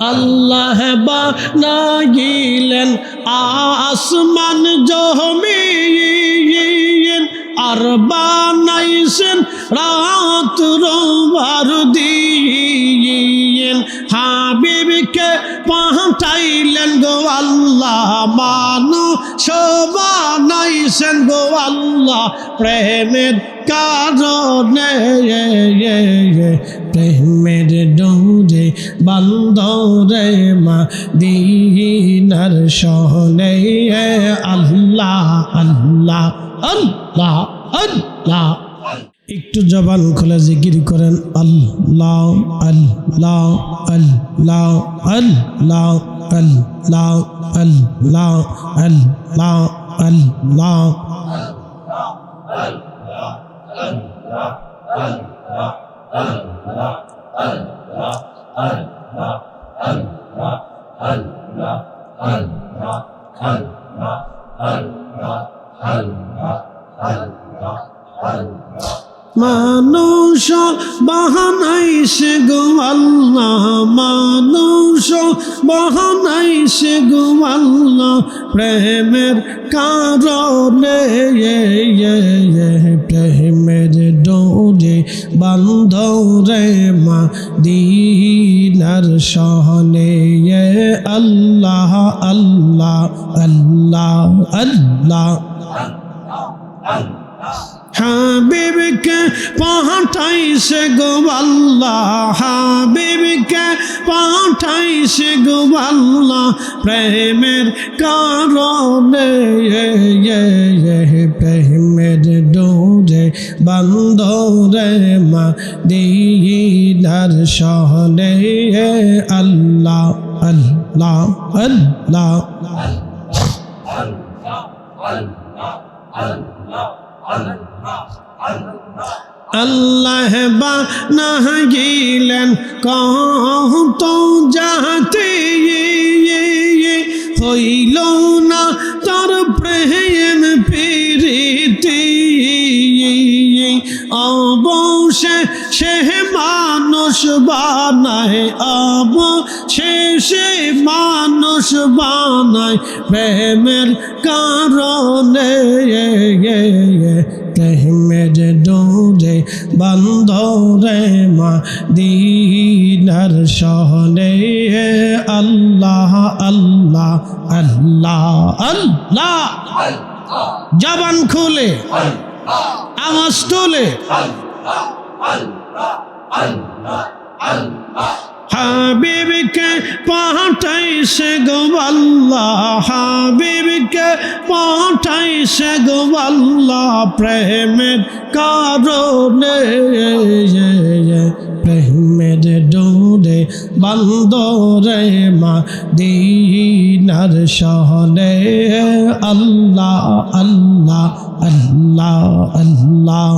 আল্লাহ বানাইলেন আসমান জমিন আর বানাইছেন রাত্র বার দিন হাবিবকে পাঠাইলেন গো আল্লাহ মানুষ বানাইছেন গো আল্লাহ প্রেমের কারণে প্রেমের ডোরে বান্দরে মদিনার শহরে আল্লাহ আল্লাহ আল্লাহ আল্লাহ একটু জবান খুলে জিকির করেন আল্লাহ আল্লাহ আল্লাহ আল্লাহ আল্লাহ আল্লাহ আল্লাহ আল্লাহ মানুষ বাহানাইছে গো আল্লাহ মানুষ বাহানাইছে গো আল্লাহ প্রেমের কারণে প্রেমের ডোরে বান্ধরে মদিনার শহরে আল্লাহ আল্লাহ আল্লাহ আল্লাহ হাবিবকে পাঠাইছে গো আল্লাহ হাবিবকে পাঠাইছে গো আল্লাহ প্রেমের কারণে প্রেমের ডোরে বান্ধরে মদিনার শহরে আল্লাহ আল্লাহ আল্লাহ আল্লাহ বানাইলেন কত জাতি হইল না তার প্রেম প্রীতি অবশেষে মানুষ বানায় অবশেষে মানুষ বানায় প্রেমের কারণে প্রেমের ডোরে বান্ধরে মদিনার শহরে আল্লাহ আল্লাহ আল্লাহ আল্লাহ জবান খুলে আওয়াজ তোলে হাবিবকে পাঠাইছে গো আল্লাহ হাবিবকে পাঠাইছে গো আল্লাহ প্রেমের কারণে প্রেমের ডোরে বান্ধরে মদিনার শহরে আল্লাহ আল্লাহ আল্লাহ আল্লাহ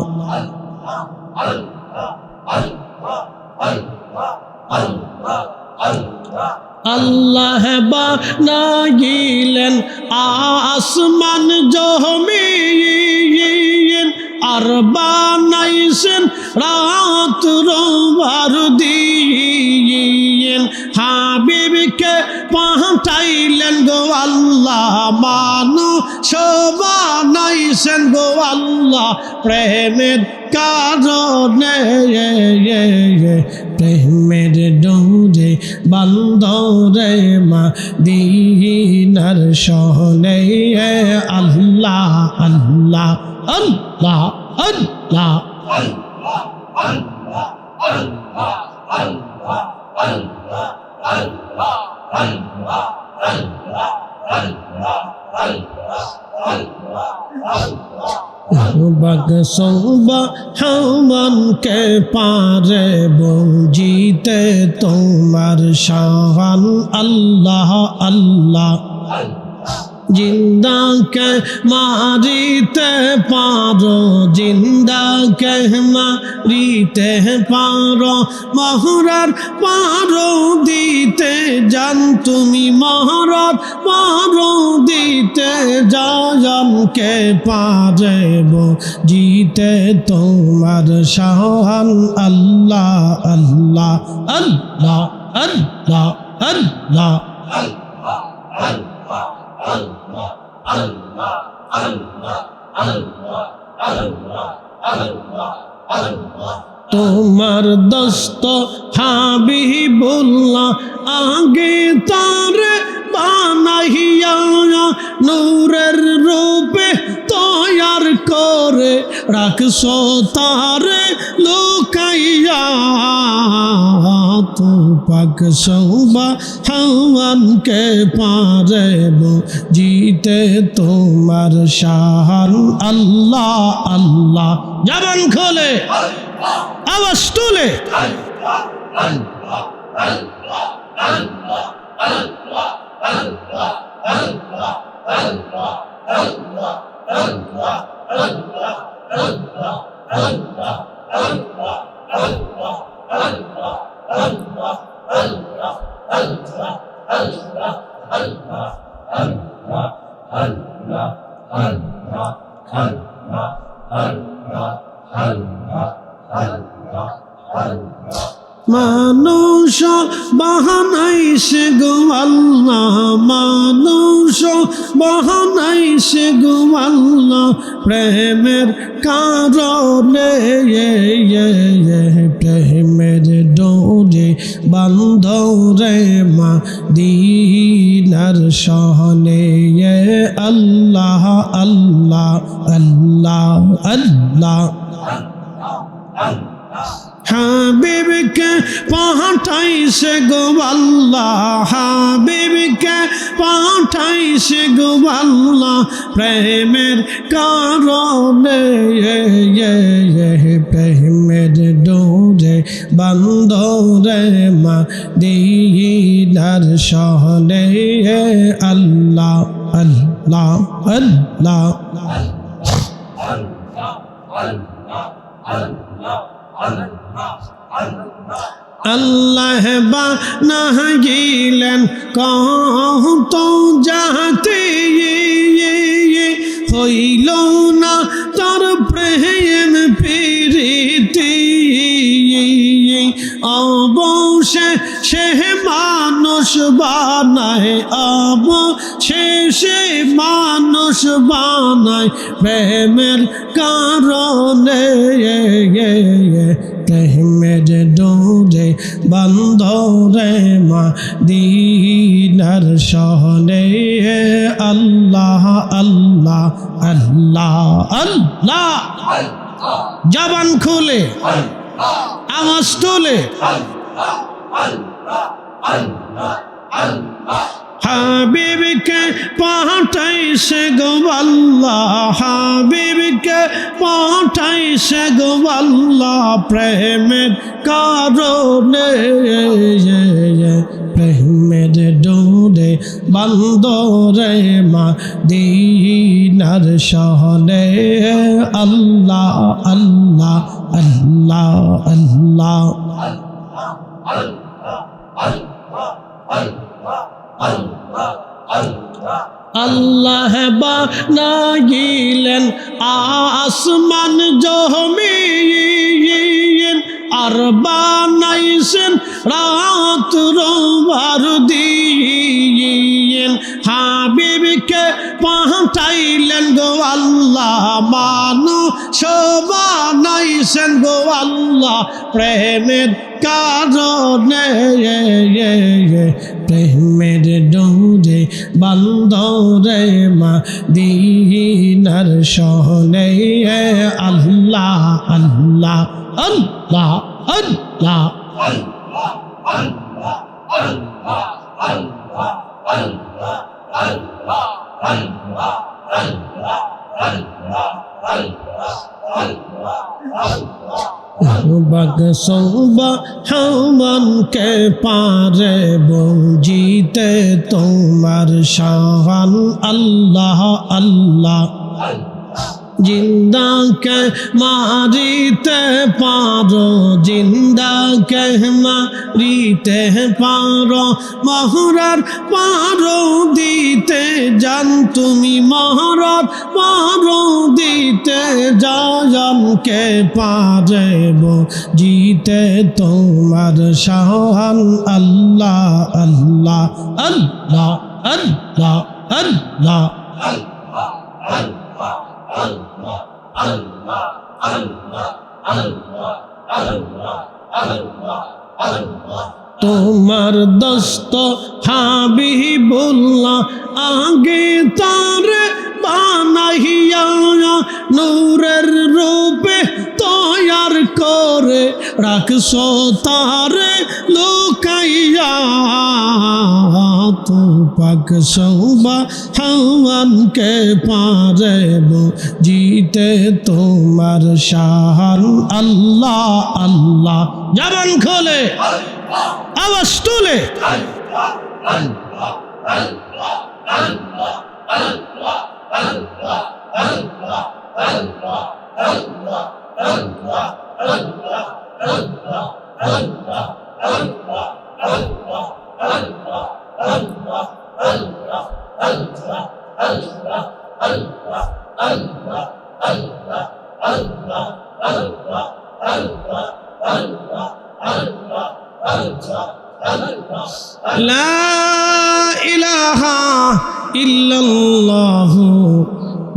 আল্লাহ বানাইলেন আসমান জমিন আর বানাইছেন রাত্র বার দিন হাবিবকে পাঠাইলেন গো আল্লাহ মানুষ বানাইছেন গো আল্লাহ প্রেমের কারণে প্রেমের ডোরে বান্ধরে মদিনার শহরে আল্লাহ আল্লাহ আল্লাহ আল্লাহ হাওয়ানকে পারে বুঝিতে তোমার শাহান আল্লাহ আল্লাহ জিন্দাকে মারিতে পারো জিন্দাকে মারিতে পারো মহরার পারো দিতে জান তুমি মহরার পারো দিতে জানকে পারেব জিতে তোমার শাহান আল্লাহ আল্লাহ আল্লাহ আল্লাহ আল্লাহ তোমার দোস্ত হাবিবুল্লাহ আগে তার বানাইয়া নূরের রূপে তৈয়ার করে রাখছো তারে লুকাইয়া তো পাক সুবহানকে পারে জিতে তোমার শান আল্লাহ আল্লাহ জবান খোলে আওয়াজ তুলে মানুষ বাহানাইছে গো আল্লাহ মানুষ বাহানাইছে গো আল্লাহ প্রেমের কারণে প্রেমের ডোরে বান্ধরে মদিনার শহরে আল্লাহ আল্লাহ আল্লাহ আল্লাহ হাবিবকে পাঠাইছে গো আল্লাহ হাবিবকে পাঠাইছে গো আল্লাহ প্রেমের কারণে প্রেমের ডোরে বান্ধরে মদিনার শহরে আল্লাহ আল্লাহ আল্লাহ আল্লাহ বানাইলেন কত জাতি হইল না তার প্রেম প্রীতি অবশেষে মানুষ বানায় অবশেষে মানুষ বানায় প্রেমের কারণে প্রেমের ডোরে বান্ধরে মদিনার শহরে আল্লাহ আল্লাহ আল্লাহ আল্লাহ জবান খুলে আওয়াজ তোলে হাবিবকে পাঠাইছে গো আল্লাহ হাবিবকে পাঠাইছে গো আল্লাহ প্রেমের কারণে প্রেমের ডোরে বান্ধরে মদিনার শহরে আল্লাহ আল্লাহ আল্লাহ আল্লাহ আল্লাহ বানাইলেন আসমান জমিন আর বানাইছেন রাত্র আর দিন হাবিবকে পাঠাইলেন গো আল্লাহ মানুষ বানাইছেন গো আল্লাহ প্রেমের কারণে প্রেমের ডোরে বান্ধরে মদিনার শহরে আল্লাহ আল্লাহ আল্লাহ আল্লাহ সুবহানকে পারে বুঝিতে তোমার শান আল্লাহ আল্লাহ জিন্দাকে মারিতে পারো, জিন্দাকে মারিতে পারো, মহরার পারো দিতে জান তুমি, মহরার পারো দিতে জানকে পারেব জিতে তোমার শাহান। আল্লাহ আল্লাহ আল্লাহ আল্লাহ আল্লাহ তোমার দোস্ত হাবিবুল্লাহ আগে তারে বানাইয়া নূরের রূপে তৈয়ার করে রাখছো তারে লুকাইয়া। তো পাক সুবহানকে পারেব জিতে তোমার শান। আল্লাহ আল্লাহ জবান খোলে আওয়াজ তুলে লা ইলাহা ইল্লাল্লাহ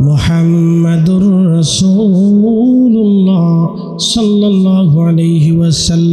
মুহাম্মাদুর রাসূলুল্লাহ সাল্লাল্লাহু আলাইহি ওয়াসাল্লাম।